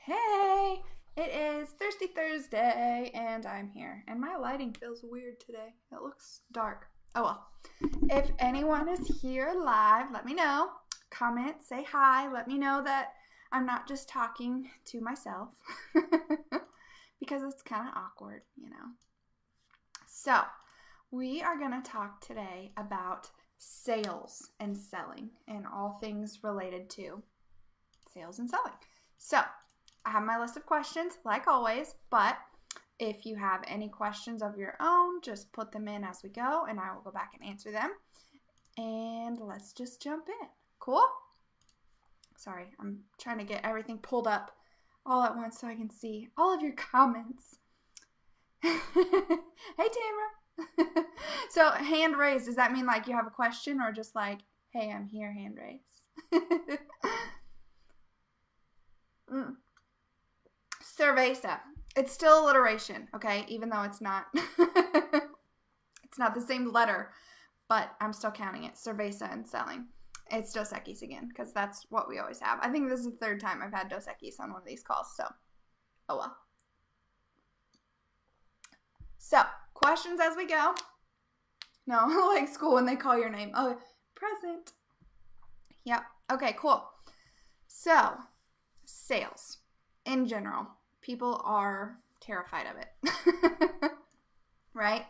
Hey, it is Thirsty Thursday, and I'm here. And my lighting feels weird today. It looks dark. Oh well. If anyone is here live, let me know. Comment, say hi. Let me know that I'm not just talking to myself. Because it's kind of awkward, you know. So, we are going to talk today about sales and selling and all things related to sales and selling. So, I have my list of questions, like always, but if you have any questions of your own, just put them in as we go, and I will go back and answer them. And let's just jump in. Cool? Sorry, I'm trying to get everything pulled up all at once so I can see all of your comments. Hey, Tamara. So, hand raised, does that mean like you have a question or just like, hey, I'm here, hand raised? Sss-cervesa. It's still alliteration, okay? Even though it's not it's not the same letter, but I'm still counting it. Cerveza and selling. It's Dos Equis again, because that's what we always have. I think this is the third time I've had Dos Equis on one of these calls, so oh well. So, questions as we go. No, like school when they call your name. Oh, present. Yep. Okay, cool. So, sales in general. People are terrified of it, right?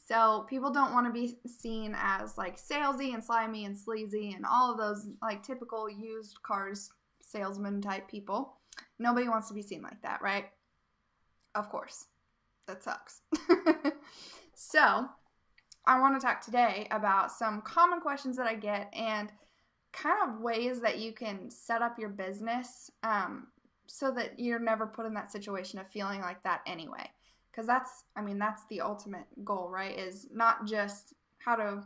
So people don't want to be seen as like salesy and slimy and sleazy and all of those like typical used cars salesman type people. Nobody wants to be seen like that, right? Of course. That sucks. So I want to talk today about some common questions that I get and kind of ways that you can set up your business so that you're never put in that situation of feeling like that anyway. Because that's the ultimate goal, right? Is not just how to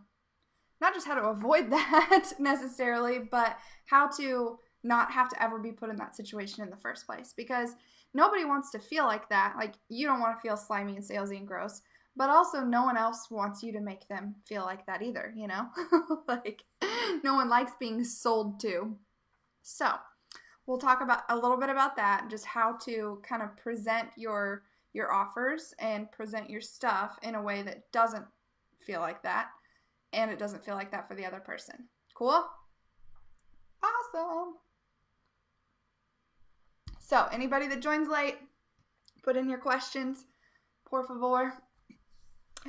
avoid that necessarily, but how to not have to ever be put in that situation in the first place. Because nobody wants to feel like that. Like, you don't want to feel slimy and salesy and gross, but also no one else wants you to make them feel like that either, you know? Like, no one likes being sold to. So, we'll talk about a little bit about that, just how to kind of present your offers and present your stuff in a way that doesn't feel like that, and it doesn't feel like that for the other person. Cool? Awesome. So, anybody that joins late, put in your questions, por favor,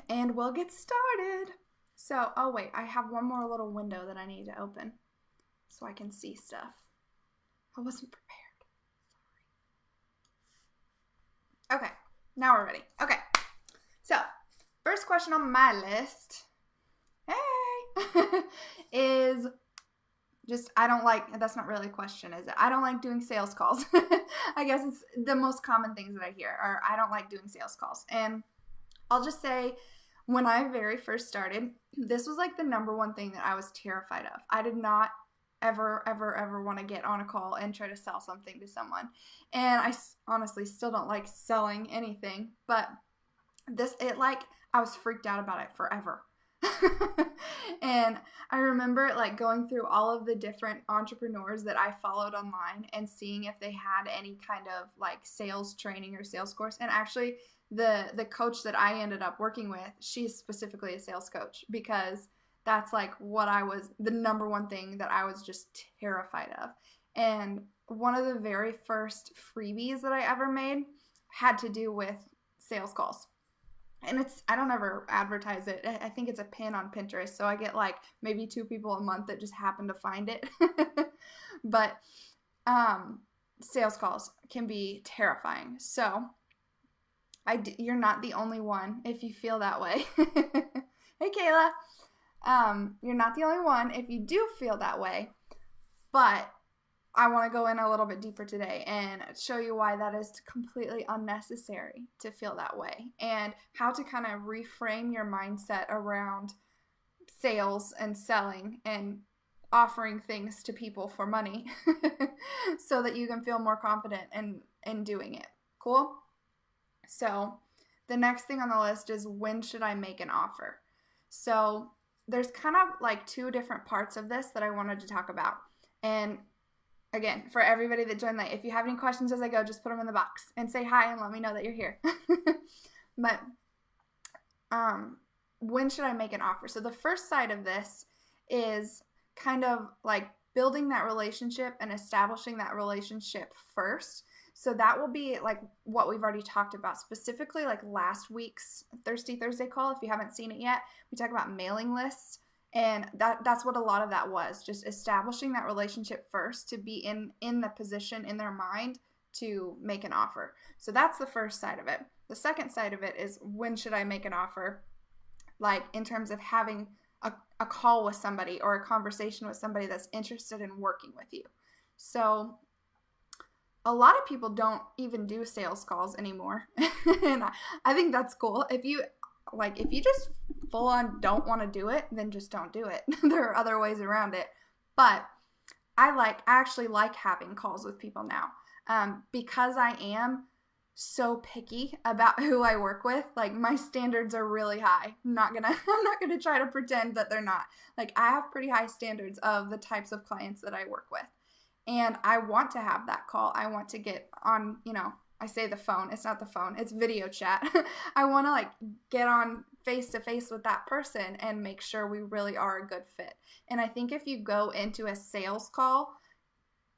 and we'll get started. So, oh wait, I have one more little window that I need to open so I can see stuff. I wasn't prepared. Sorry. Okay, now we're ready. Okay, so first question on my list, hey, is just I don't like, that's not really a question, is it? I don't like doing sales calls. I guess it's the most common things that I hear are I don't like doing sales calls. And I'll just say, when I very first started, this was like the number one thing that I was terrified of. I did not ever want to get on a call and try to sell something to someone. And I honestly still don't like selling anything, but I was freaked out about it forever. And I remember like going through all of the different entrepreneurs that I followed online and seeing if they had any kind of like sales training or sales course. And actually the coach that I ended up working with, she's specifically a sales coach, because that's like the number one thing that I was just terrified of. And one of the very first freebies that I ever made had to do with sales calls. And I don't ever advertise it. I think it's a pin on Pinterest. So I get like maybe 2 people a month that just happen to find it. But sales calls can be terrifying. So you're not the only one if you feel that way. Hey, Kayla. You're not the only one if you do feel that way, but I want to go in a little bit deeper today and show you why that is completely unnecessary to feel that way, and how to kind of reframe your mindset around sales and selling and offering things to people for money so that you can feel more confident in doing it. Cool? So the next thing on the list is, when should I make an offer? So there's kind of like 2 different parts of this that I wanted to talk about. And again, for everybody that joined late, if you have any questions as I go, just put them in the box and say hi and let me know that you're here. But when should I make an offer? So the first side of this is kind of like building that relationship and establishing that relationship first. So that will be like what we've already talked about, specifically like last week's Thirsty Thursday call. If you haven't seen it yet, we talk about mailing lists. And that's what a lot of that was, just establishing that relationship first to be in the position in their mind to make an offer. So that's the first side of it. The second side of it is, when should I make an offer? Like in terms of having a call with somebody or a conversation with somebody that's interested in working with you. So a lot of people don't even do sales calls anymore. And I think that's cool. If you just full on don't want to do it, then just don't do it. There are other ways around it. But I actually like having calls with people now, because I am so picky about who I work with. Like, my standards are really high. I'm not gonna try to pretend that they're not. Like, I have pretty high standards of the types of clients that I work with. And I want to have that call. I want to get on, I say the phone. It's not the phone. It's video chat. I want to like get on face to face with that person and make sure we really are a good fit. And I think if you go into a sales call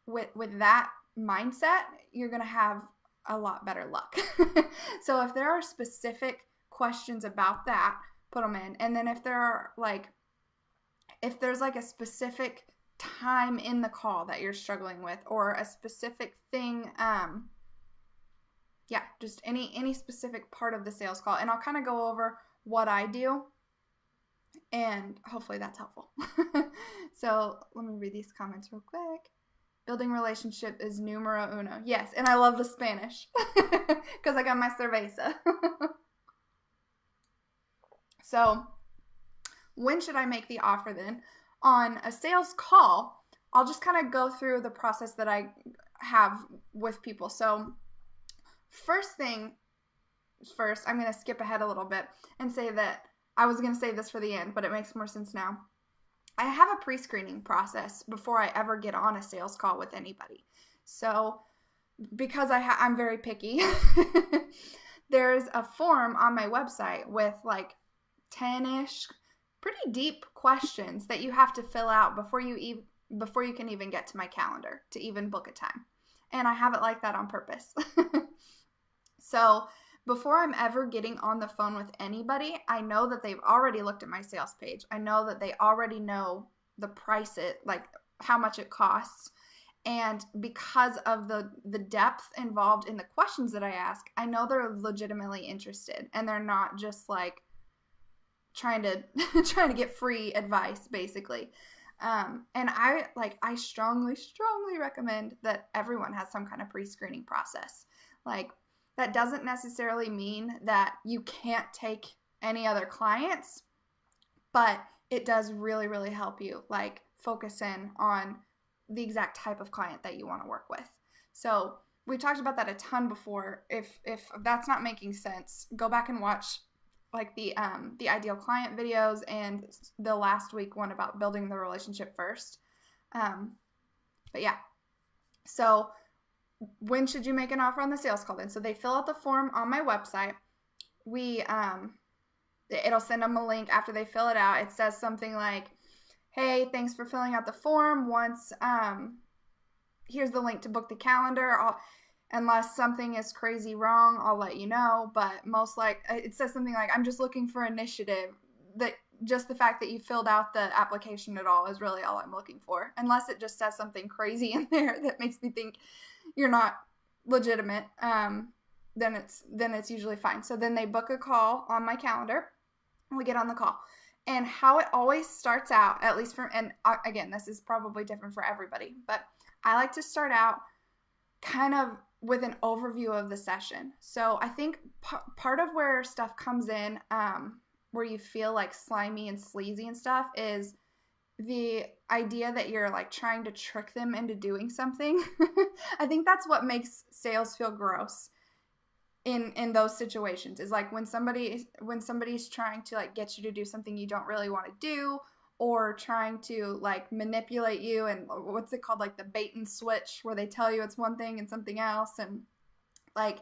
with that mindset, you're going to have a lot better luck. So if there are specific questions about that, put them in. And then if there's like a specific time in the call that you're struggling with, or a specific thing, just any specific part of the sales call, and I'll kind of go over what I do, and hopefully that's helpful. So let me read these comments real quick. Building relationship is numero uno. Yes, and I love the Spanish because I got my cerveza. So when should I make the offer then? On a sales call, I'll just kind of go through the process that I have with people. So first thing first, I'm going to skip ahead a little bit and say that I was going to say this for the end, but it makes more sense now. I have a pre-screening process before I ever get on a sales call with anybody. So because I'm very picky, there's a form on my website with like 10-ish pretty deep questions that you have to fill out before you can even get to my calendar to even book a time. And I have it like that on purpose. So before I'm ever getting on the phone with anybody, I know that they've already looked at my sales page. I know that they already know the price, like how much it costs. And because of the depth involved in the questions that I ask, I know they're legitimately interested and they're not just like trying to get free advice, basically. And I strongly recommend that everyone has some kind of pre-screening process. Like, that doesn't necessarily mean that you can't take any other clients, but it does really, really help you like focus in on the exact type of client that you want to work with. So we talked about that a ton before. If that's not making sense, go back and watch like the ideal client videos and the last week one about building the relationship first. But yeah, so when should you make an offer on the sales call then? So they fill out the form on my website. It'll send them a link after they fill it out. It says something like, hey, thanks for filling out the form. Here's the link to book the calendar. Unless something is crazy wrong, I'll let you know. But it says something like, I'm just looking for initiative. That just the fact that you filled out the application at all is really all I'm looking for. Unless it just says something crazy in there that makes me think you're not legitimate, then it's usually fine. So then they book a call on my calendar and we get on the call. And how it always starts out, at least again, this is probably different for everybody, but I like to start out kind of with an overview of the session. So I think part of where stuff comes in, where you feel like slimy and sleazy and stuff, is the idea that you're like trying to trick them into doing something. I think that's what makes sales feel gross in those situations, is like when somebody's trying to like get you to do something you don't really want to do, or trying to like manipulate you, and what's it called, like the bait and switch, where they tell you it's one thing and something else, and like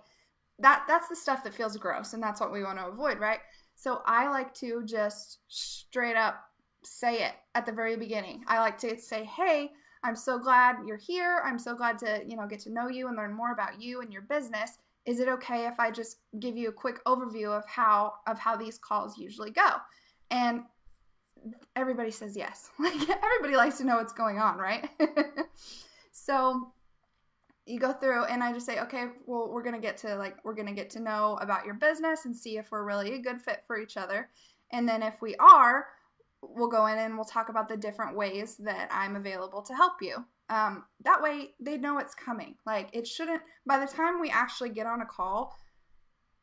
that's the stuff that feels gross, and that's what we want to avoid, right? So I like to just straight up say it at the very beginning. I like to say, hey, I'm so glad you're here. I'm so glad to, get to know you and learn more about you and your business. Is it okay if I just give you a quick overview of how these calls usually go? And everybody says yes. Like, everybody likes to know what's going on, right? So you go through, and I just say, okay, well, we're gonna get to know about your business and see if we're really a good fit for each other. And then if we are, we'll go in and we'll talk about the different ways that I'm available to help you. That way they know it's coming. Like, it shouldn't, by the time we actually get on a call,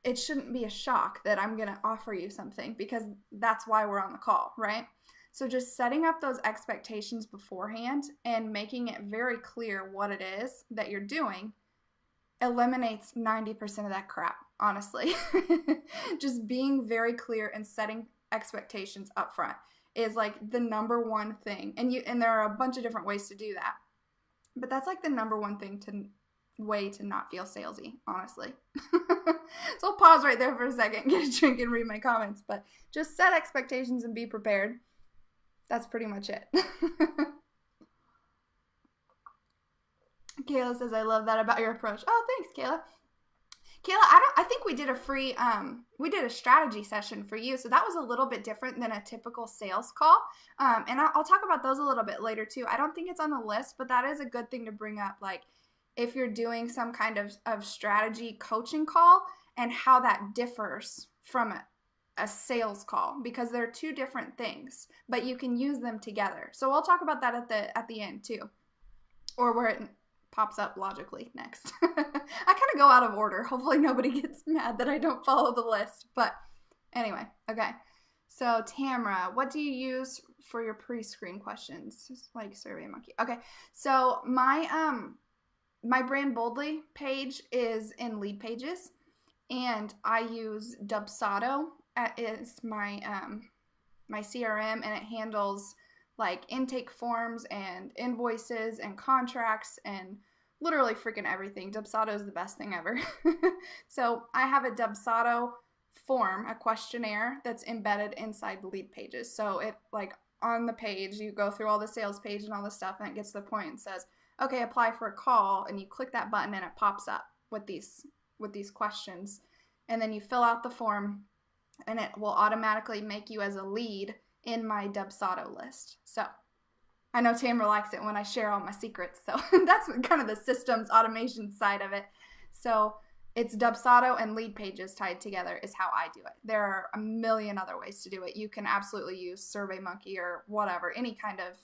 it shouldn't be a shock that I'm going to offer you something, because that's why we're on the call, right? So just setting up those expectations beforehand and making it very clear what it is that you're doing eliminates 90% of that crap, honestly. Just being very clear and setting expectations up front is like the number one thing. And there are a bunch of different ways to do that, but that's like the number one way to not feel salesy, honestly. So I'll pause right there for a second, get a drink, and read my comments. But just set expectations and be prepared. That's pretty much it. Kayla says, I love that about your approach. Oh, thanks, Kayla. Kayla, I think we did a strategy session for you. So that was a little bit different than a typical sales call. And I'll talk about those a little bit later too. I don't think it's on the list, but that is a good thing to bring up. Like, if you're doing some kind of strategy coaching call, and how that differs from a sales call, because they're two different things, but you can use them together. So I'll talk about that at the end too, or where it pops up logically next. I kind of go out of order. Hopefully nobody gets mad that I don't follow the list. But anyway, okay. So Tamara, what do you use for your pre-screen questions? Just like SurveyMonkey. Okay. So my Brand Boldly page is in Lead Pages, and I use Dubsado as my CRM, and it handles like intake forms and invoices and contracts and literally freaking everything. Dubsado is the best thing ever. So I have a Dubsado form, a questionnaire that's embedded inside the Lead Pages. So it, like, on the page, you go through all the sales page and all the stuff, and it gets to the point and says, okay, apply for a call, and you click that button and it pops up with these questions, and then you fill out the form, and it will automatically make you as a lead in my Dubsado list. So I know Tamara likes it when I share all my secrets, so that's kind of the systems automation side of it. So it's Dubsado and Lead Pages tied together is how I do it. There are a million other ways to do it. You can absolutely use SurveyMonkey or whatever, any kind of,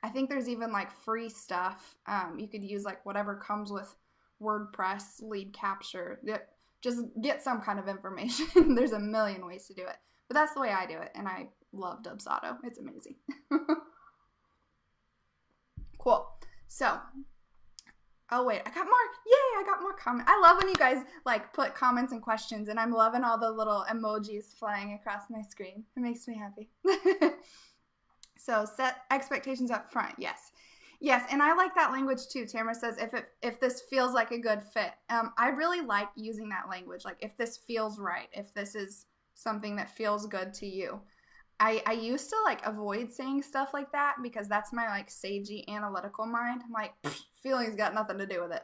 I think there's even like free stuff. You could use like whatever comes with WordPress, lead capture. Just get some kind of information. There's a million ways to do it. But that's the way I do it, and I love Dubsado. It's amazing. Cool. So, oh wait, I got more. Yay, I got more comments. I love when you guys like put comments and questions, and I'm loving all the little emojis flying across my screen. It makes me happy. So set expectations up front. Yes. Yes, and I like that language too. Tamara says, if this feels like a good fit. I really like using that language. Like, if this feels right, if this is something that feels good to you. I used to like avoid saying stuff like that, because that's my like sagey analytical mind. I'm like, feelings got nothing to do with it.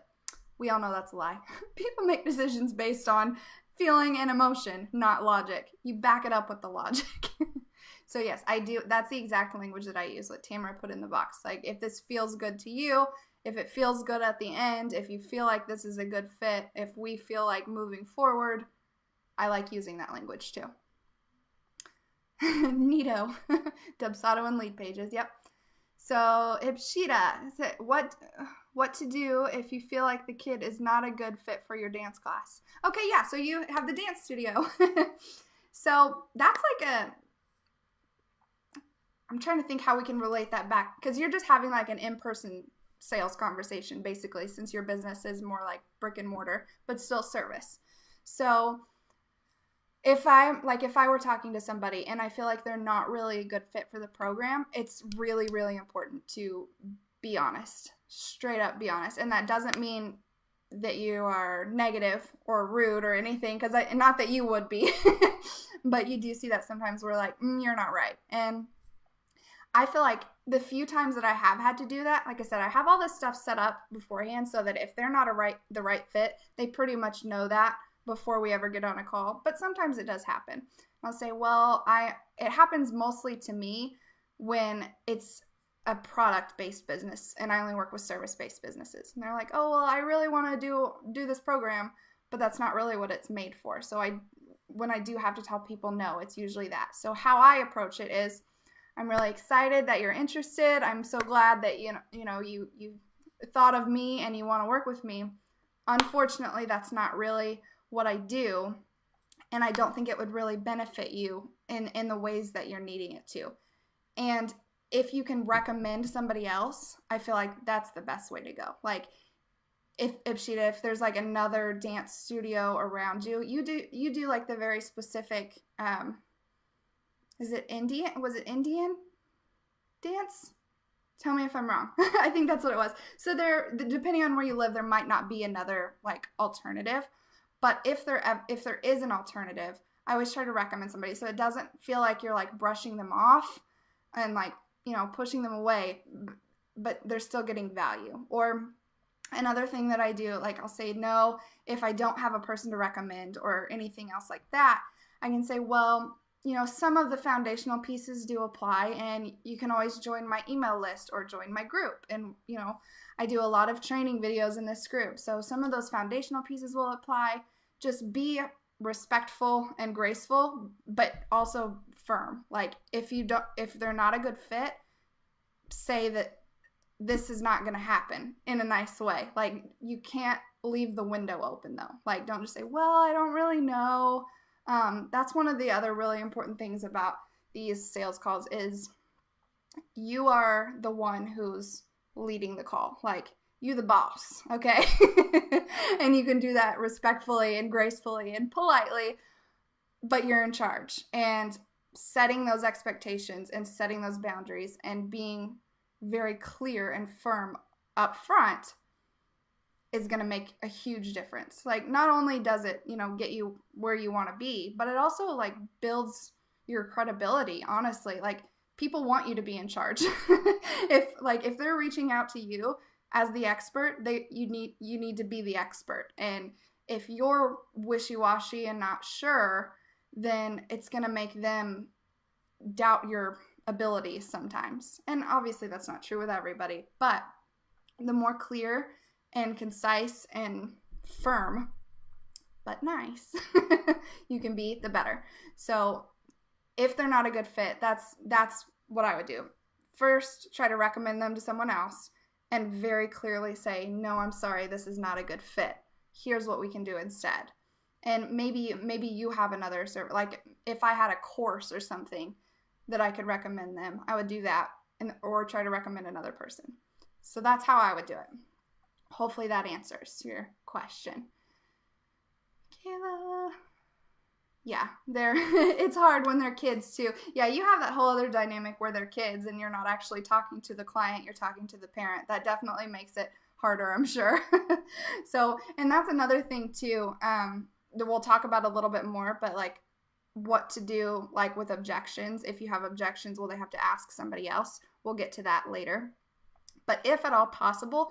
We all know that's a lie. People make decisions based on feeling and emotion, not logic. You back it up with the logic. So yes, I do. That's the exact language that I use, what Tamara put in the box. Like, if this feels good to you, if it feels good at the end, if you feel like this is a good fit, if we feel like moving forward, I like using that language too. Neato. Dubsado and Lead Pages. Yep. So Ipshita, what to do if you feel like the kid is not a good fit for your dance class? Okay, yeah. So you have the dance studio. So that's like I'm trying to think how we can relate that back, because you're just having like an in-person sales conversation, basically, since your business is more like brick and mortar, but still service. So if I were talking to somebody and I feel like they're not really a good fit for the program, it's really, really important to be honest, straight up be honest. And that doesn't mean that you are negative or rude or anything, because not that you would be, but you do see that sometimes we're like, you're not right. And I feel like the few times that I have had to do that, like I said, I have all this stuff set up beforehand so that if they're not the right fit, they pretty much know that before we ever get on a call. But sometimes it does happen. I'll say, well, it happens mostly to me when it's a product-based business and I only work with service-based businesses. And they're like, oh, well, I really want to do this program, but that's not really what it's made for. So when I do have to tell people no, it's usually that. So how I approach it is, I'm really excited that you're interested. I'm so glad that you thought of me and you want to work with me. Unfortunately, that's not really what I do, and I don't think it would really benefit you in the ways that you're needing it to. And if you can recommend somebody else, I feel like that's the best way to go. Like if there's like another dance studio around you, you do like the very specific is it Indian? Was it Indian dance? Tell me if I'm wrong. I think that's what it was. So depending on where you live, there might not be another like alternative. But if there is an alternative, I always try to recommend somebody so it doesn't feel like you're like brushing them off and like, pushing them away, but they're still getting value. Or another thing that I do, like I'll say no if I don't have a person to recommend or anything else like that. I can say, well, some of the foundational pieces do apply, and you can always join my email list or join my group. And, I do a lot of training videos in this group. So some of those foundational pieces will apply. Just be respectful and graceful, but also firm. Like if they're not a good fit, say that this is not going to happen in a nice way. Like you can't leave the window open though. Like don't just say, well, I don't really know. That's one of the other really important things about these sales calls is you are the one who's leading the call. Like you the boss, okay? And you can do that respectfully and gracefully and politely, but you're in charge. And setting those expectations and setting those boundaries and being very clear and firm up front is going to make a huge difference. Like not only does it, get you where you want to be, but it also like builds your credibility, honestly. Like people want you to be in charge. if they're reaching out to you as the expert, you need to be the expert. And if you're wishy-washy and not sure, then it's going to make them doubt your abilities sometimes. And obviously that's not true with everybody, but the more clear and concise and firm, but nice, you can be, the better. So if they're not a good fit, that's what I would do. First, try to recommend them to someone else and very clearly say, no, I'm sorry, this is not a good fit. Here's what we can do instead. And maybe you have another service. Like if I had a course or something that I could recommend them, I would do that or try to recommend another person. So that's how I would do it. Hopefully that answers your question. Kayla. Yeah, it's hard when they're kids too. Yeah, you have that whole other dynamic where they're kids and you're not actually talking to the client, you're talking to the parent. That definitely makes it harder, I'm sure. So, and that's another thing too, that we'll talk about a little bit more, but like what to do like with objections. If you have objections, well, they have to ask somebody else. We'll get to that later. But if at all possible,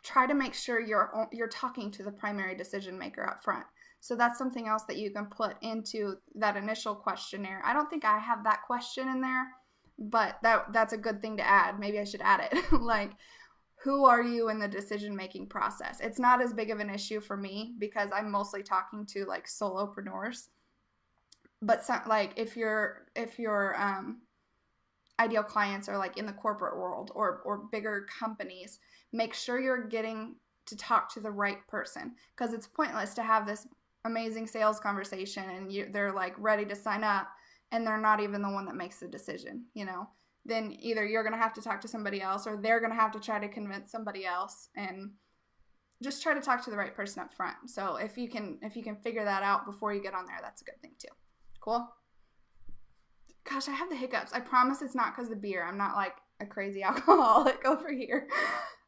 try to make sure you're talking to the primary decision maker up front. So that's something else that you can put into that initial questionnaire. I don't think I have that question in there, but that's a good thing to add. Maybe I should add it. Like, who are you in the decision-making process? It's not as big of an issue for me because I'm mostly talking to like solopreneurs. But like if your ideal clients are like in the corporate world or bigger companies, make sure you're getting to talk to the right person, because it's pointless to have this amazing sales conversation and they're like ready to sign up and they're not even the one that makes the decision, then either you're going to have to talk to somebody else or they're going to have to try to convince somebody else, and just try to talk to the right person up front. So if you can figure that out before you get on there, that's a good thing too. Cool. Gosh, I have the hiccups. I promise it's not because of the beer. I'm not like a crazy alcoholic over here.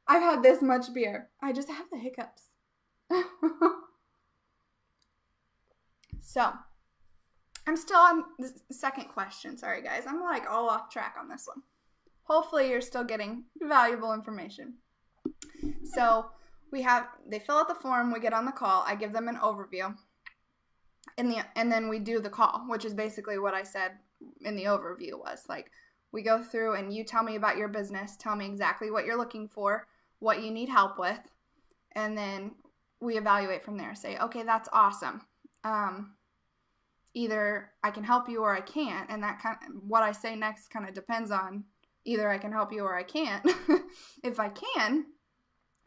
I've had this much beer. I just have the hiccups. So, I'm still on the second question. Sorry, guys. I'm like all off track on this one. Hopefully, you're still getting valuable information. So, they fill out the form. We get on the call. I give them an overview. And then we do the call, which is basically what I said in the overview was. Like, we go through and you tell me about your business. Tell me exactly what you're looking for, what you need help with. And then we evaluate from there. Say, okay, that's awesome. Either I can help you or I can't. And that what I say next kind of depends on either I can help you or I can't. If I can,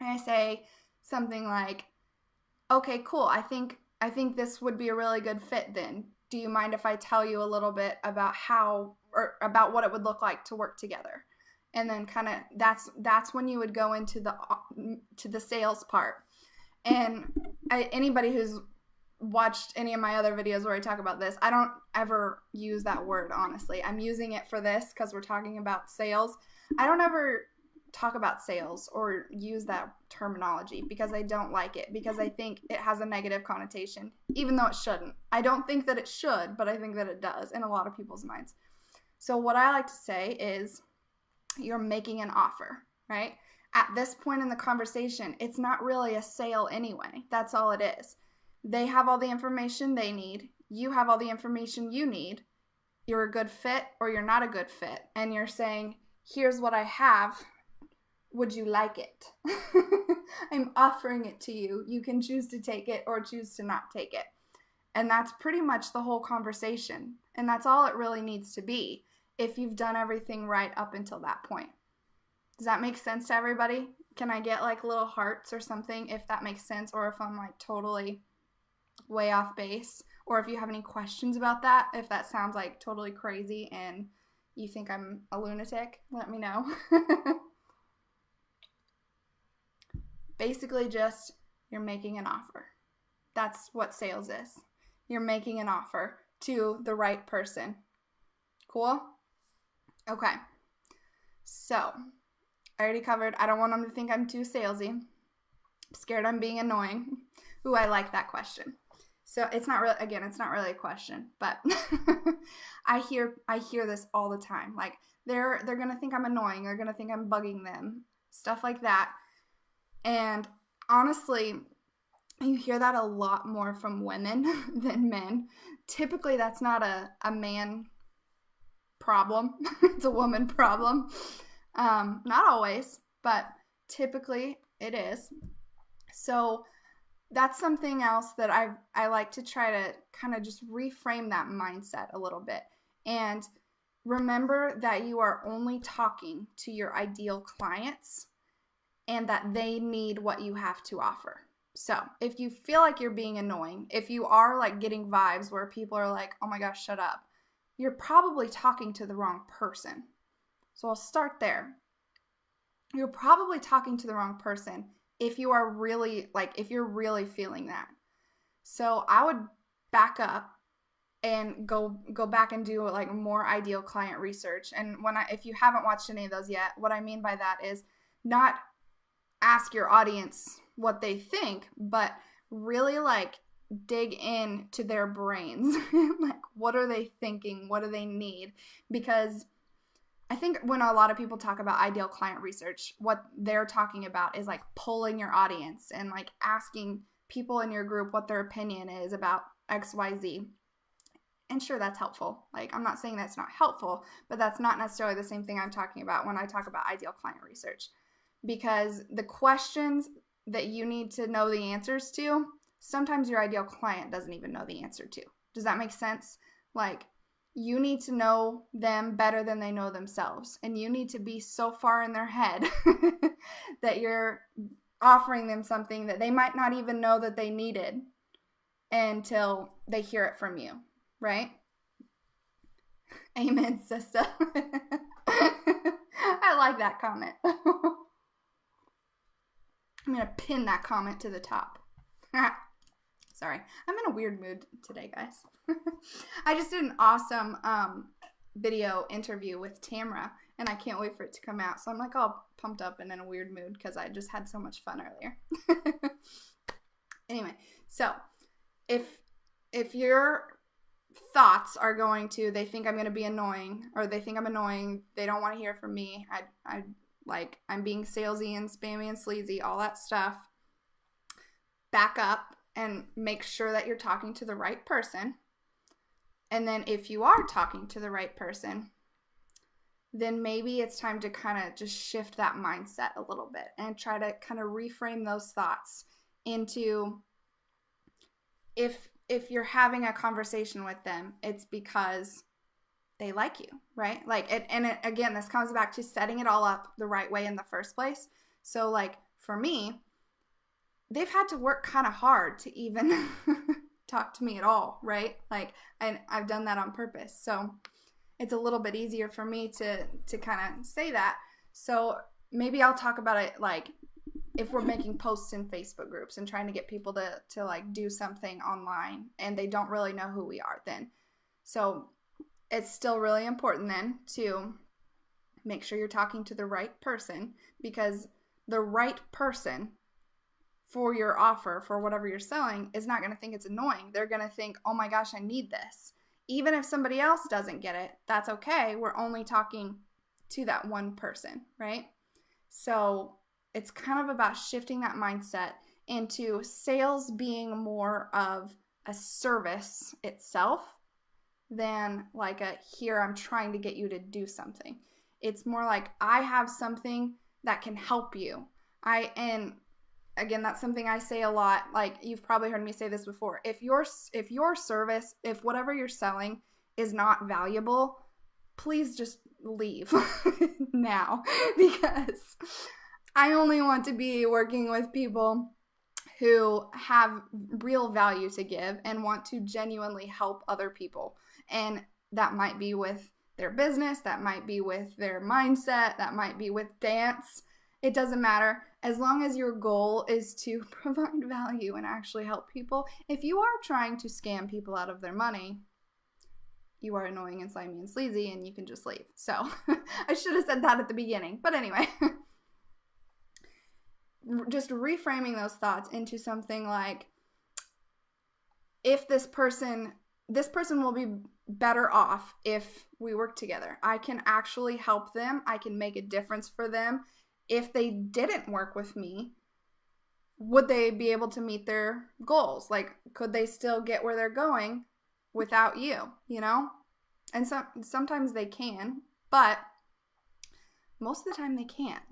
I say something like, okay, cool. I think this would be a really good fit then. Do you mind if I tell you a little bit about about what it would look like to work together? And then kind of that's when you would go into the sales part. And anybody who's watched any of my other videos where I talk about this, I don't ever use that word, honestly. I'm using it for this because we're talking about sales. I don't ever talk about sales or use that terminology because I don't like it, because I think it has a negative connotation, even though it shouldn't. I don't think that it should, but I think that it does in a lot of people's minds. So what I like to say is you're making an offer, right? At this point in the conversation, it's not really a sale anyway. That's all it is. They have all the information they need. You have all the information you need. You're a good fit or you're not a good fit. And you're saying, here's what I have. Would you like it? I'm offering it to you. You can choose to take it or choose to not take it. And that's pretty much the whole conversation. And that's all it really needs to be if you've done everything right up until that point. Does that make sense to everybody? Can I get like little hearts or something if that makes sense, or if I'm like totally way off base, or if you have any questions about that, if that sounds like totally crazy and you think I'm a lunatic, let me know. Basically just, you're making an offer. That's what sales is. You're making an offer to the right person. Cool? Okay. So, I already covered, I don't want them to think I'm too salesy. I'm scared I'm being annoying. Ooh, I like that question. So, it's not really, again, it's not really a question, but I hear this all the time. Like, they're going to think I'm annoying. They're going to think I'm bugging them. Stuff like that. And honestly, you hear that a lot more from women than men. Typically, that's not a man problem. It's a woman problem. Not always, but typically it is. So that's something else that I like to try to kind of just reframe that mindset a little bit. And remember that you are only talking to your ideal clients and that they need what you have to offer. So if you feel like you're being annoying, if you are like getting vibes where people are like, oh my gosh, shut up, you're probably talking to the wrong person. So I'll start there. You're probably talking to the wrong person if you are really if you're really feeling that. So I would back up and go back and do like more ideal client research. And if you haven't watched any of those yet, what I mean by that is not ask your audience what they think, but really like dig into their brains. Like, what are they thinking? What do they need? Because I think when a lot of people talk about ideal client research, what they're talking about is like polling your audience and like asking people in your group what their opinion is about XYZ. And sure, that's helpful. Like, I'm not saying that's not helpful, but that's not necessarily the same thing I'm talking about when I talk about ideal client research. Because the questions that you need to know the answers to, sometimes your ideal client doesn't even know the answer to. Does that make sense? Like, you need to know them better than they know themselves. And you need to be so far in their head that you're offering them something that they might not even know that they needed until they hear it from you, right? Amen, sister. I like that comment. I'm going to pin that comment to the top. Sorry. I'm in a weird mood today, guys. I just did an awesome video interview with Tamra, and I can't wait for it to come out. So I'm like all pumped up and in a weird mood because I just had so much fun earlier. Anyway, so if your thoughts are going to, they think I'm going to be annoying, or they think I'm annoying, they don't want to hear from me, I'm being salesy and spammy and sleazy, all that stuff, back up and make sure that you're talking to the right person. And then if you are talking to the right person, then maybe it's time to kind of just shift that mindset a little bit and try to kind of reframe those thoughts into, if you're having a conversation with them, it's because they like you, right? Again, this comes back to setting it all up the right way in the first place. So like for me, they've had to work kind of hard to even talk to me at all, right? And I've done that on purpose. So it's a little bit easier for me to kind of say that. So maybe I'll talk about it if we're making posts in Facebook groups and trying to get people to do something online and they don't really know who we are then. So it's still really important then to make sure you're talking to the right person, because the right person for your offer, for whatever you're selling, is not going to think it's annoying. They're going to think, oh my gosh, I need this. Even if somebody else doesn't get it, that's okay. We're only talking to that one person, right? So it's kind of about shifting that mindset into sales being more of a service itself than here, I'm trying to get you to do something. It's more like, I have something that can help you. And again, that's something I say a lot. You've probably heard me say this before. If your service, if whatever you're selling is not valuable, please just leave now, because I only want to be working with people who have real value to give and want to genuinely help other people. And that might be with their business, that might be with their mindset, that might be with dance. It doesn't matter. As long as your goal is to provide value and actually help people. If you are trying to scam people out of their money, you are annoying and slimy and sleazy, and you can just leave. So I should have said that at the beginning. But anyway, just reframing those thoughts into something like, if this person will be better off if we work together. I can actually help them. I can make a difference for them. If they didn't work with me, would they be able to meet their goals? Could they still get where they're going without you, And sometimes they can, but most of the time they can't.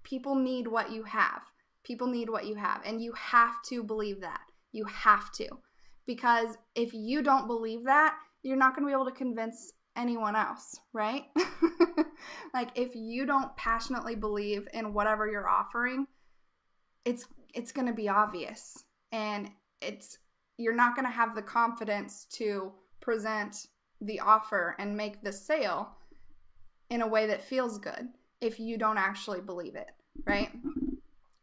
People need what you have. People need what you have, and you have to believe that. You have to. Because if you don't believe that, you're not going to be able to convince anyone else, right? If you don't passionately believe in whatever you're offering, it's going to be obvious, and you're not going to have the confidence to present the offer and make the sale in a way that feels good if you don't actually believe it, right?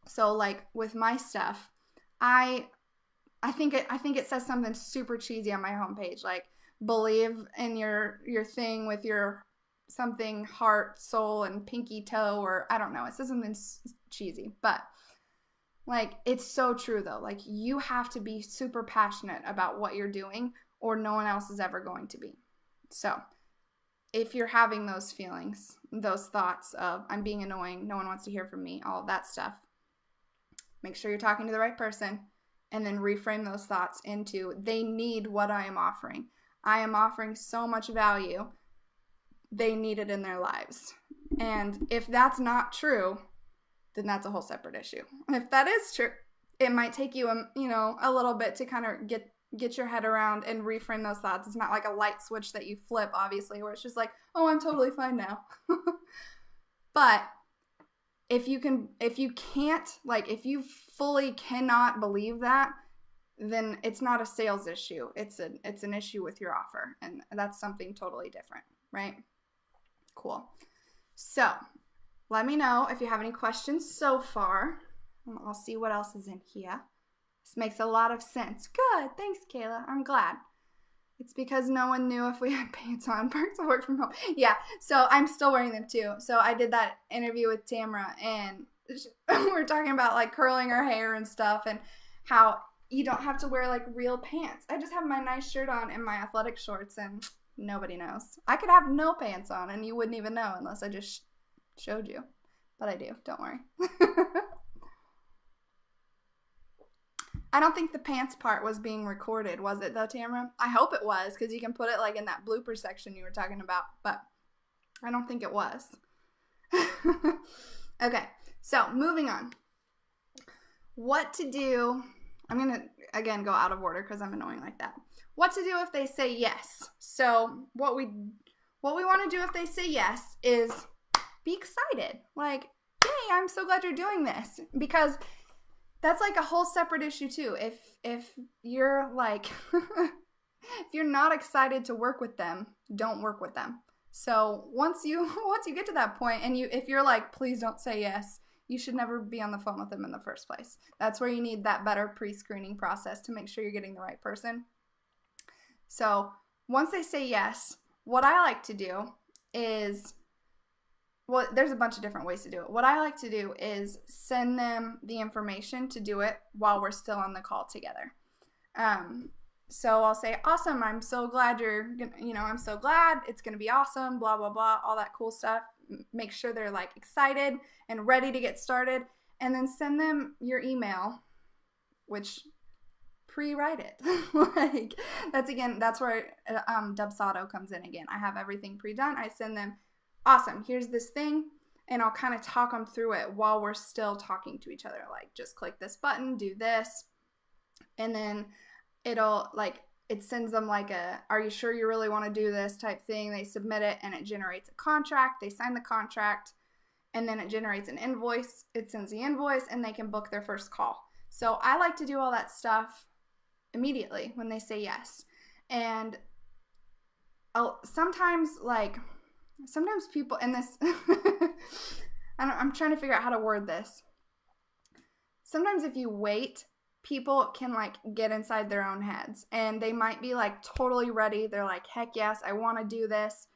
So with my stuff, I think it says something super cheesy on my homepage, believe in your thing with your something heart, soul, and pinky toe, or I don't know. It says something cheesy, but it's so true though. You have to be super passionate about what you're doing, or no one else is ever going to be. So if you're having those feelings, those thoughts of, I'm being annoying, no one wants to hear from me, all of that stuff, make sure you're talking to the right person, and then reframe those thoughts into, they need what I am offering. I am offering so much value. They need it in their lives. And if that's not true, then that's a whole separate issue. If that is true, it might take you, a little bit to kind of get your head around and reframe those thoughts. It's not like a light switch that you flip, obviously, where it's just oh, I'm totally fine now. But if you fully cannot believe that, then it's not a sales issue. It's an issue with your offer, and that's something totally different, right? Cool. So let me know if you have any questions so far. I'll see what else is in here. This makes a lot of sense. Good. Thanks, Kayla. I'm glad. It's because no one knew if we had pants on. Perks of work from home. Yeah, so I'm still wearing them too. So I did that interview with Tamara, and we were talking about like curling her hair and stuff, and how you don't have to wear like real pants. I just have my nice shirt on and my athletic shorts, and nobody knows. I could have no pants on, and you wouldn't even know unless I just showed you. But I do. Don't worry. I don't think the pants part was being recorded, was it though, Tamara? I hope it was, because you can put it like in that blooper section you were talking about, but I don't think it was. Okay, so moving on. What to do, I'm going to, again, go out of order because I'm annoying like that. What to do if they say yes. So what we want to do if they say yes is be excited. Like, hey, I'm so glad you're doing this, because that's like a whole separate issue too. If you're like, if you're not excited to work with them, don't work with them. So once you get to that point, and if you're like, please don't say yes, you should never be on the phone with them in the first place. That's where you need that better pre-screening process to make sure you're getting the right person. So once they say yes, what I like to do is, well, there's a bunch of different ways to do it. What I like to do is send them the information to do it while we're still on the call together. So I'll say, awesome, I'm so glad I'm so glad, it's going to be awesome, blah, blah, blah, all that cool stuff. Make sure they're like excited and ready to get started. And then send them your email, which pre-write it. Like, that's where Dubsado comes in again. I have everything pre-done. I send them, awesome, here's this thing, and I'll kind of talk them through it while we're still talking to each other. Like, just click this button, do this, and then it sends them like a, are you sure you really want to do this type thing. They submit it, and it generates a contract. They sign the contract, and then it generates an invoice. It sends the invoice, and they can book their first call. So I like to do all that stuff immediately when they say yes. And sometimes people in this, I'm trying to figure out how to word this. Sometimes if you wait, people can like get inside their own heads, and they might be like totally ready. They're like, heck yes, I want to do this,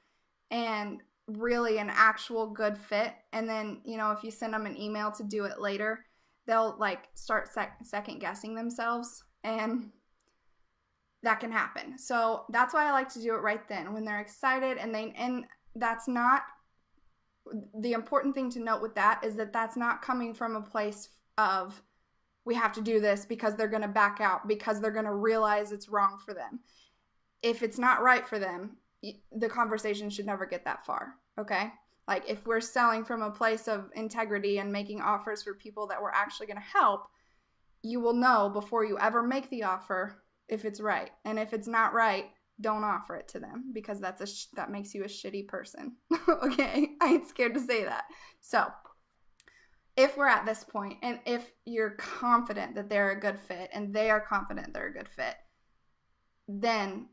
and really an actual good fit. And then, if you send them an email to do it later, they'll like start second guessing themselves, and that can happen. So that's why I like to do it right then when they're excited, and that's not, the important thing to note with that is that that's not coming from a place of, we have to do this because they're going to back out, because they're going to realize it's wrong for them. If it's not right for them, the conversation should never get that far, okay? Like, if we're selling from a place of integrity and making offers for people that we're actually going to help, you will know before you ever make the offer if it's right. And if it's not right, don't offer it to them, because that makes you a shitty person. Okay? I ain't scared to say that. So if we're at this point, and if you're confident that they're a good fit, and they are confident they're a good fit, then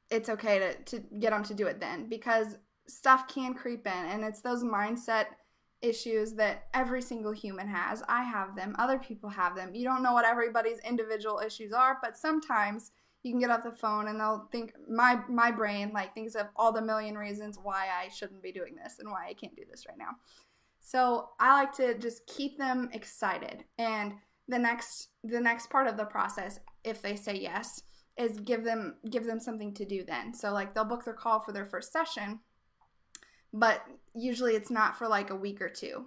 it's okay to get them to do it then, because stuff can creep in, and it's those mindset issues that every single human has. I have them. Other people have them. You don't know what everybody's individual issues are, but sometimes you can get off the phone and they'll think, my brain like thinks of all the million reasons why I shouldn't be doing this and why I can't do this right now. So I like to just keep them excited. And the next part of the process, if they say yes, is give them something to do then. So like, they'll book their call for their first session, but usually it's not for like a week or two.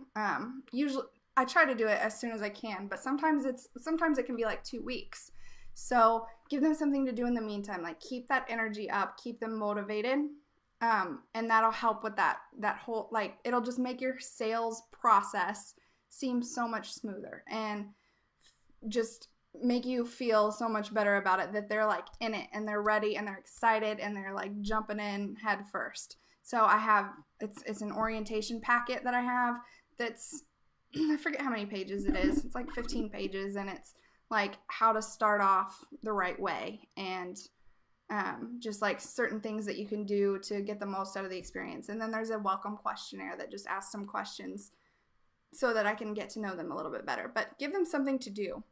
Usually I try to do it as soon as I can, but sometimes it can be like 2 weeks. So give them something to do in the meantime. Like, keep that energy up, keep them motivated. And that'll help with that whole, like, it'll just make your sales process seem so much smoother, and just make you feel so much better about it, that they're like in it, and they're ready, and they're excited, and they're like jumping in head first. So I have, it's an orientation packet that I have that's, I forget how many pages it is. It's like 15 pages, and it's like how to start off the right way, and just like certain things that you can do to get the most out of the experience. And then there's a welcome questionnaire that just asks some questions so that I can get to know them a little bit better. But give them something to do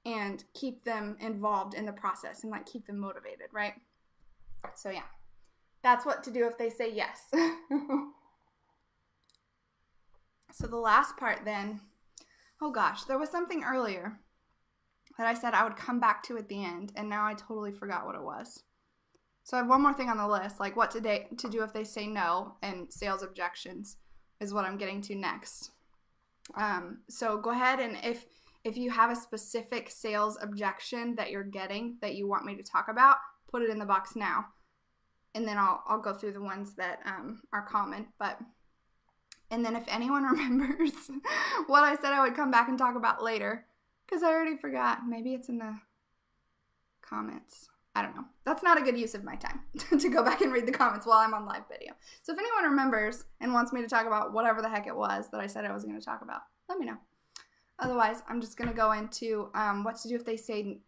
and keep them involved in the process and like keep them motivated, right? So yeah, that's what to do if they say yes. So the last part then, oh gosh, there was something earlier that I said I would come back to at the end, and now I totally forgot what it was. So I have one more thing on the list, like what to do if they say no, and sales objections is what I'm getting to next. So go ahead, and if you have a specific sales objection that you're getting that you want me to talk about, put it in the box now, and then I'll go through the ones that are common. And then if anyone remembers what I said I would come back and talk about later, because I already forgot. Maybe it's in the comments. I don't know. That's not a good use of my time to go back and read the comments while I'm on live video. So if anyone remembers and wants me to talk about whatever the heck it was that I said I was going to talk about, let me know. Otherwise, I'm just going to go into what to do if they say,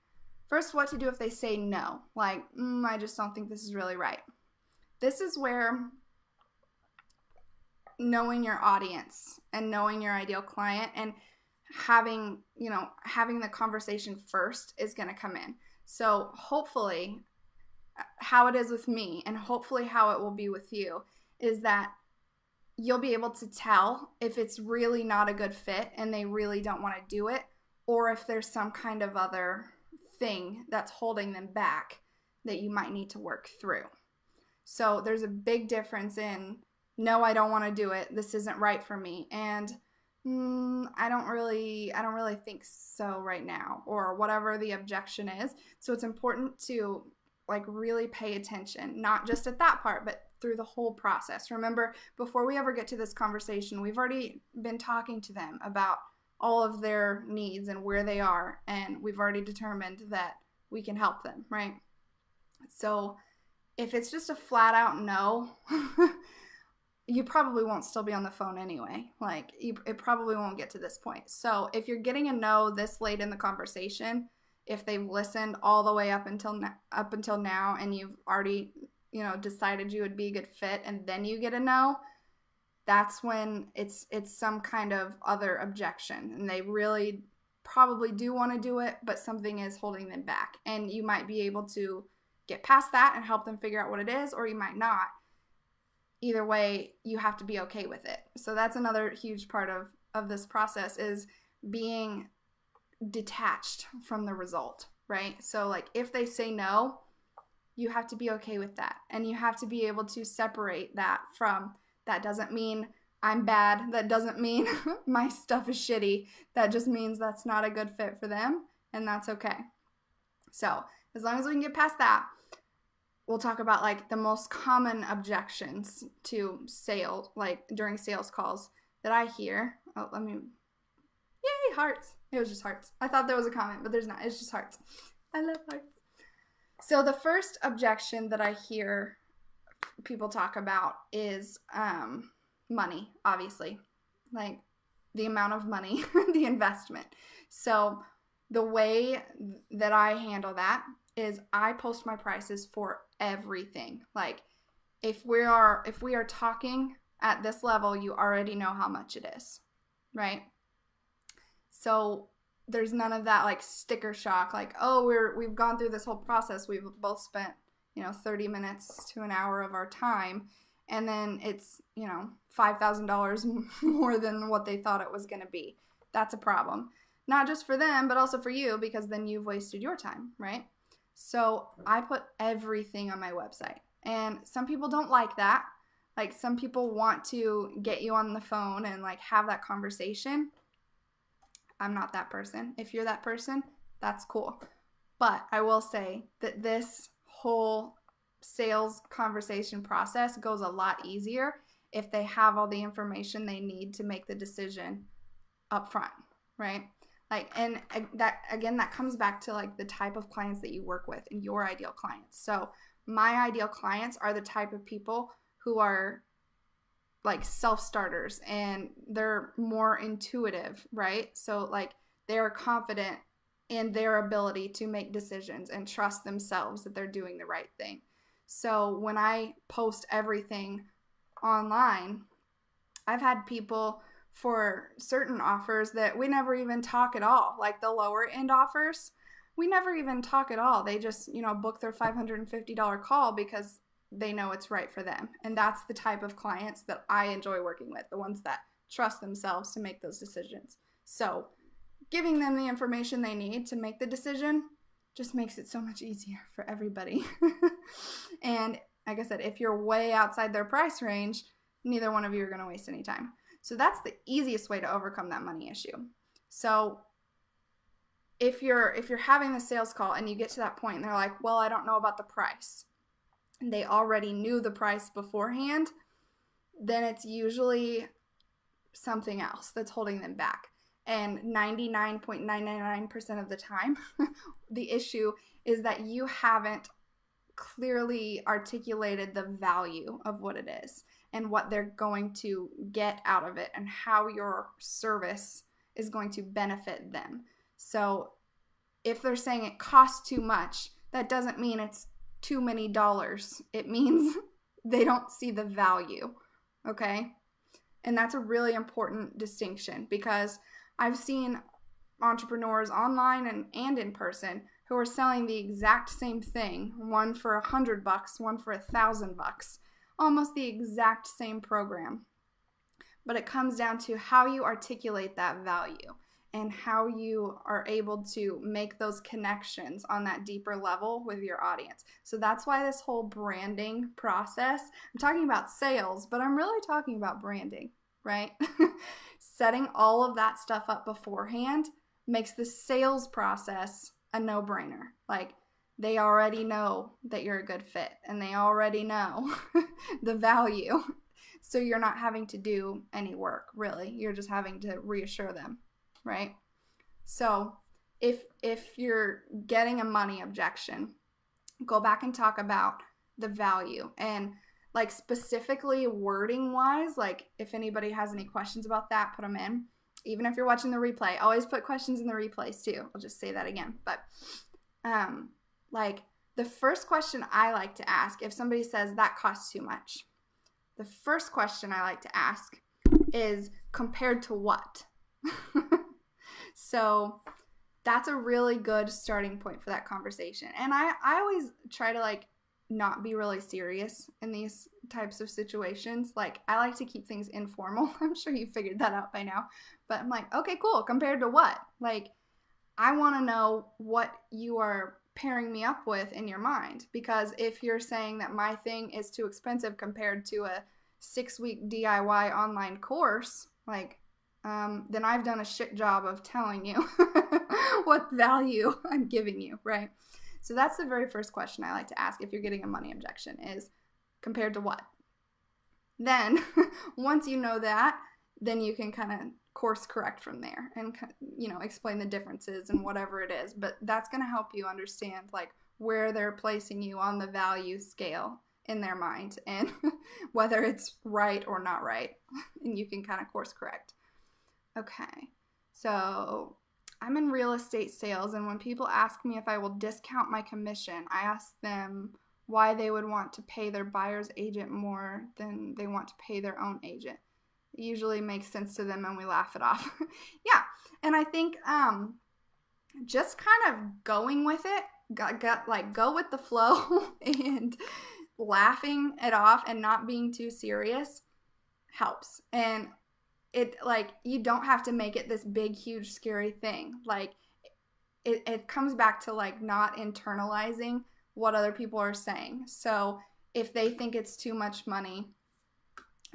first, what to do if they say no. Like, I just don't think this is really right. This is where knowing your audience and knowing your ideal client and having the conversation first is going to come in. So hopefully how it is with me and hopefully how it will be with you is that you'll be able to tell if it's really not a good fit and they really don't want to do it, or if there's some kind of other thing that's holding them back that you might need to work through. So there's a big difference in, no, I don't want to do it, this isn't right for me, and I don't really think so right now, or whatever the objection is. So it's important to like really pay attention, not just at that part, but through the whole process. Remember, before we ever get to this conversation, we've already been talking to them about all of their needs and where they are, and we've already determined that we can help them, right? So if it's just a flat out no, you probably won't still be on the phone anyway. Like, it probably won't get to this point. So if you're getting a no this late in the conversation, if they've listened all the way up until now and you've already, decided you would be a good fit, and then you get a no, that's when it's some kind of other objection, and they really probably do want to do it, but something is holding them back. And you might be able to get past that and help them figure out what it is, or you might not. Either way, you have to be okay with it. So that's another huge part of this process, is being detached from the result, right? So like if they say no, you have to be okay with that. And you have to be able to separate that from, that doesn't mean I'm bad. That doesn't mean my stuff is shitty. That just means that's not a good fit for them, and that's okay. So as long as we can get past that, we'll talk about like the most common objections to sales, like during sales calls that I hear. Oh, yay, hearts. It was just hearts. I thought there was a comment, but there's not. It's just hearts. I love hearts. So the first objection that I hear people talk about is money, obviously. Like the amount of money, the investment. So the way that I handle that is I post my prices for everything. Like if we are talking at this level, you already know how much it is, right? So there's none of that like sticker shock, like, oh, we've gone through this whole process, we've both spent 30 minutes to an hour of our time, and then it's $5,000 more than what they thought it was going to be. That's a problem, not just for them but also for you, because then you've wasted your time, right? So I put everything on my website, and some people don't like that. Like some people want to get you on the phone and like have that conversation. I'm not that person. If you're that person, that's cool. But I will say that this whole sales conversation process goes a lot easier if they have all the information they need to make the decision up front, right? Like, and that comes back to like the type of clients that you work with and your ideal clients. So my ideal clients are the type of people who are like self-starters, and they're more intuitive, right? So like they're confident in their ability to make decisions and trust themselves that they're doing the right thing. So when I post everything online, I've had people for certain offers that we never even talk at all. Like the lower end offers, we never even talk at all. They just, book their $550 call because they know it's right for them. And that's the type of clients that I enjoy working with, the ones that trust themselves to make those decisions. So giving them the information they need to make the decision just makes it so much easier for everybody. And like I said, if you're way outside their price range, neither one of you are going to waste any time. So that's the easiest way to overcome that money issue. So if you're having the sales call and you get to that point and they're like, well, I don't know about the price, and they already knew the price beforehand, then it's usually something else that's holding them back. And 99.999% of the time, the issue is that you haven't clearly articulated the value of what it is and what they're going to get out of it and how your service is going to benefit them. So if they're saying it costs too much, that doesn't mean it's too many dollars. It means they don't see the value, okay? And that's a really important distinction, because I've seen entrepreneurs online and in person who are selling the exact same thing, one for $100, one for $1,000, almost the exact same program. But it comes down to how you articulate that value and how you are able to make those connections on that deeper level with your audience. So that's why this whole branding process, I'm talking about sales, but I'm really talking about branding, right? Setting all of that stuff up beforehand makes the sales process a no-brainer. Like, they already know that you're a good fit and they already know the value. So you're not having to do any work, really. You're just having to reassure them, right? So if you're getting a money objection, go back and talk about the value, and like specifically wording wise, like if anybody has any questions about that, put them in. Even if you're watching the replay, always put questions in the replays too. I'll just say that again. But like the first question I like to ask, if somebody says that costs too much, the first question I like to ask is compared to what? So that's a really good starting point for that conversation. And I always try to like not be really serious in these types of situations. Like, I like to keep things informal. I'm sure you figured that out by now. But I'm like, okay, cool. Compared to what? Like, I want to know what you are pairing me up with in your mind. Because if you're saying that my thing is too expensive compared to a 6-week DIY online course, like, then I've done a shit job of telling you what value I'm giving you, right? So that's the very first question I like to ask if you're getting a money objection, is compared to what? Then once you know that, then you can kind of course correct from there and, explain the differences and whatever it is. But that's going to help you understand like where they're placing you on the value scale in their mind and whether it's right or not right. And you can kind of course correct. Okay, so I'm in real estate sales, and when people ask me if I will discount my commission, I ask them why they would want to pay their buyer's agent more than they want to pay their own agent. It usually makes sense to them and we laugh it off. Yeah, and I think just kind of going with it, go with the flow and laughing it off and not being too serious helps. And it, like, you don't have to make it this big, huge, scary thing. Like, it comes back to, like, not internalizing what other people are saying. So if they think it's too much money,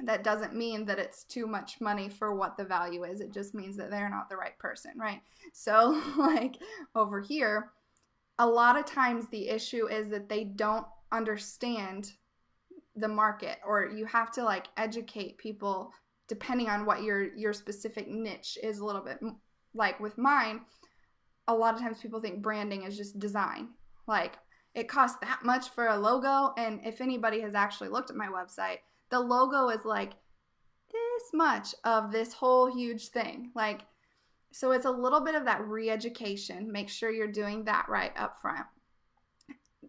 that doesn't mean that it's too much money for what the value is. It just means that they're not the right person, right? So, like, over here, a lot of times the issue is that they don't understand the market, or you have to, like, educate people depending on what your specific niche is a little bit. Like with mine, a lot of times people think branding is just design. Like, it costs that much for a logo, and if anybody has actually looked at my website, the logo is like this much of this whole huge thing. Like, so it's a little bit of that re-education. Make sure you're doing that right up front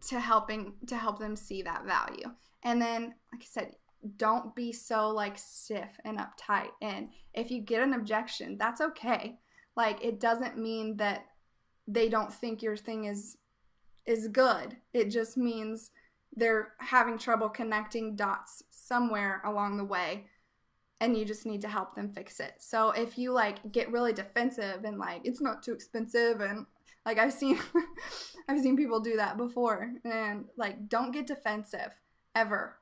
to help them see that value. And then, like I said, don't be so like stiff and uptight. And if you get an objection, that's okay. Like, it doesn't mean that they don't think your thing is good. It just means they're having trouble connecting dots somewhere along the way, and you just need to help them fix it. So if you like get really defensive and like, it's not too expensive, and like I've seen people do that before, and like, don't get defensive ever,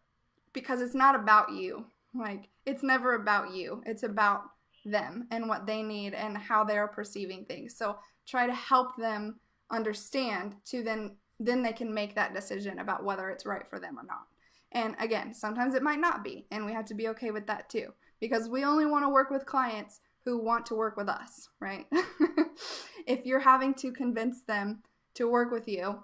because it's not about you. Like, it's never about you. It's about them and what they need and how they're perceiving things. So try to help them understand to then they can make that decision about whether it's right for them or not. And again, sometimes it might not be, and we have to be okay with that too, because we only want to work with clients who want to work with us, right? If you're having to convince them to work with you,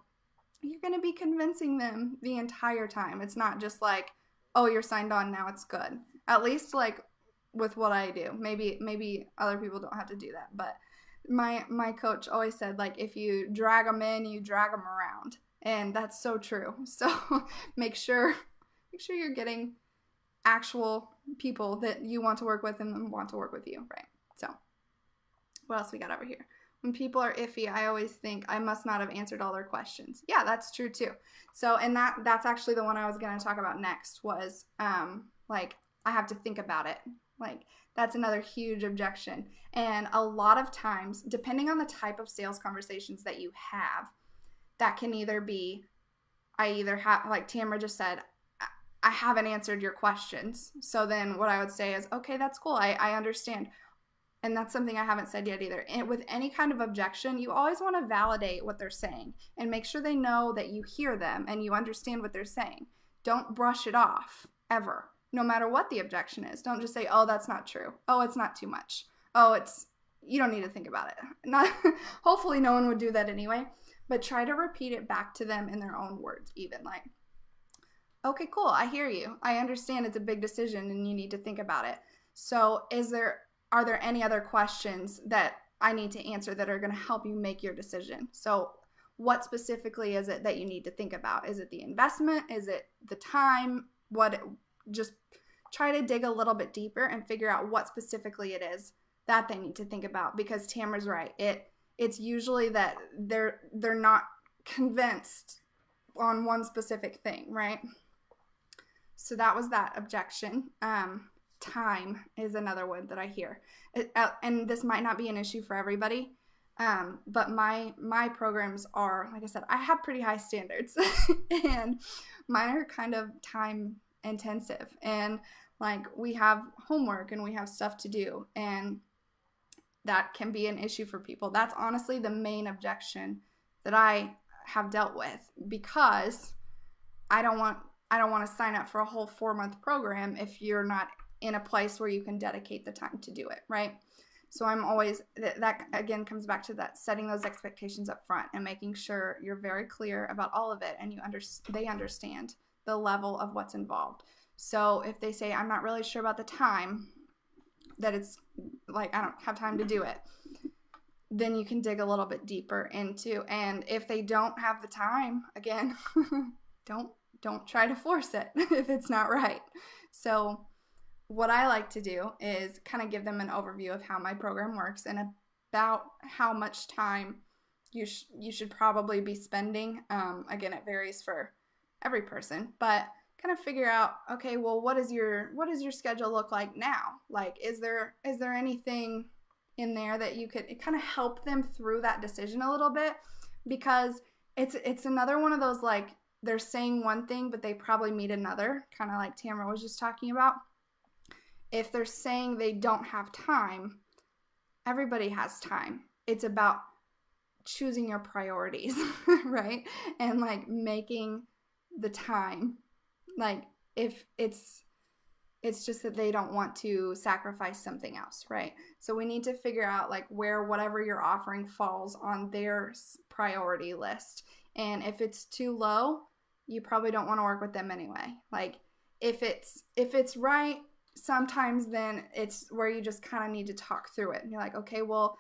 you're going to be convincing them the entire time. It's not just like, oh, you're signed on, now it's good. At least like with what I do. Maybe other people don't have to do that, but my coach always said, like, if you drag them in, you drag them around. And that's so true. So make sure you're getting actual people that you want to work with and want to work with you, right? So what else we got over here? When people are iffy, I always think I must not have answered all their questions. Yeah, that's true too. So, and that's actually the one I was going to talk about next was, like, I have to think about it. Like, that's another huge objection. And a lot of times, depending on the type of sales conversations that you have, that can either be, I either have, like Tamara just said, I haven't answered your questions. So then what I would say is, okay, that's cool. I understand. And that's something I haven't said yet either. And with any kind of objection, you always want to validate what they're saying and make sure they know that you hear them and you understand what they're saying. Don't brush it off, ever. No matter what the objection is. Don't just say, oh, that's not true. Oh, it's not too much. Oh, you don't need to think about it. Hopefully no one would do that anyway. But try to repeat it back to them in their own words, even like, okay, cool, I hear you. I understand it's a big decision and you need to think about it. So are there any other questions that I need to answer that are going to help you make your decision? So what specifically is it that you need to think about? Is it the investment? Is it the time? Just try to dig a little bit deeper and figure out what specifically it is that they need to think about, because Tamara's right. It's usually that they're not convinced on one specific thing, right? So that was that objection. Time is another one that I hear. And this might not be an issue for everybody, but my programs are, like I said, I have pretty high standards, and mine are kind of time intensive, and like we have homework and we have stuff to do, and that can be an issue for people. That's honestly the main objection that I have dealt with, because I don't want to sign up for a whole 4-month program if you're not in a place where you can dedicate the time to do it, right? So I'm always, that again comes back to that, setting those expectations up front and making sure you're very clear about all of it, and they understand the level of what's involved. So if they say, I'm not really sure about the time, that it's like, I don't have time to do it, then you can dig a little bit deeper into, and if they don't have the time, again, don't try to force it if it's not right. So what I like to do is kind of give them an overview of how my program works and about how much time you should probably be spending. Again, it varies for every person, but kind of figure out, okay, well, what does your schedule look like now? Like, is there anything in there that you could kind of help them through that decision a little bit? Because it's another one of those, like, they're saying one thing, but they probably mean another, kind of like Tamara was just talking about. If they're saying they don't have time, everybody has time. It's about choosing your priorities, right? And like making the time. Like, if it's just that they don't want to sacrifice something else, right? So we need to figure out like where whatever you're offering falls on their priority list. And if it's too low, you probably don't want to work with them anyway. Like, if it's right, sometimes then it's where you just kind of need to talk through it. And you're like, okay, well,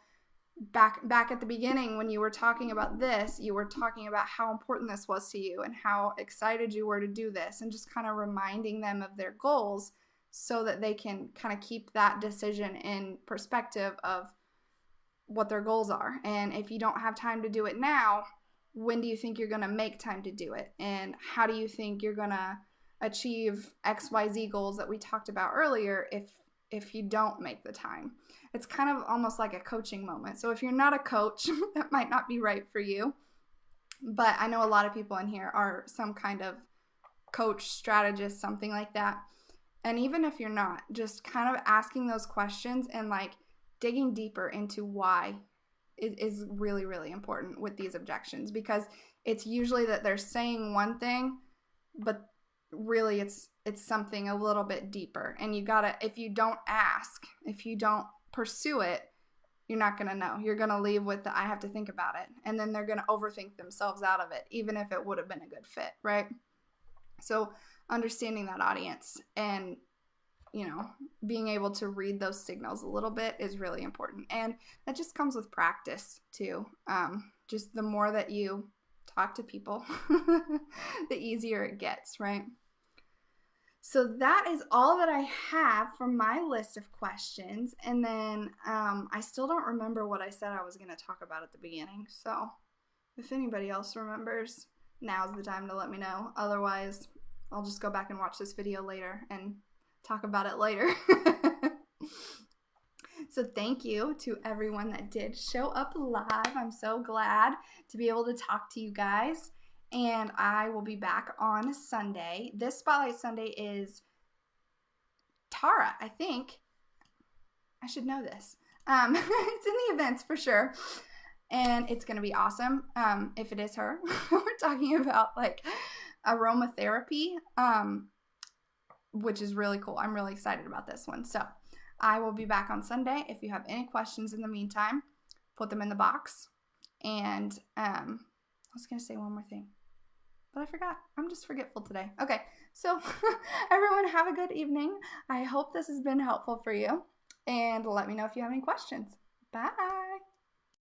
back at the beginning when you were talking about this, you were talking about how important this was to you and how excited you were to do this, and just kind of reminding them of their goals so that they can kind of keep that decision in perspective of what their goals are. And if you don't have time to do it now, when do you think you're going to make time to do it? And how do you think you're going to achieve XYZ goals that we talked about earlier if you don't make the time? It's kind of almost like a coaching moment. So if you're not a coach, that might not be right for you. But I know a lot of people in here are some kind of coach, strategist, something like that. And even if you're not, just kind of asking those questions and like digging deeper into why is really, really important with these objections, because it's usually that they're saying one thing, but really it's something a little bit deeper. And you gotta, if you don't ask, if you don't pursue it, you're not gonna know. You're gonna leave with the I have to think about it, and then they're gonna overthink themselves out of it, even if it would have been a good fit, right? So understanding that audience and, you know, being able to read those signals a little bit is really important. And that just comes with practice too. Just the more that you talk to people, the easier it gets, right? So that is all that I have from my list of questions. And then I still don't remember what I said I was going to talk about at the beginning. So if anybody else remembers, now's the time to let me know. Otherwise, I'll just go back and watch this video later and talk about it later. So thank you to everyone that did show up live. I'm so glad to be able to talk to you guys. And I will be back on Sunday. This Spotlight Sunday is Tara, I think. I should know this. It's in the events for sure. And it's going to be awesome if it is her. We're talking about like aromatherapy, which is really cool. I'm really excited about this one. So I will be back on Sunday. If you have any questions in the meantime, put them in the box. And I was going to say one more thing, but I forgot. I'm just forgetful today. Okay, so everyone have a good evening. I hope this has been helpful for you. And let me know if you have any questions. Bye.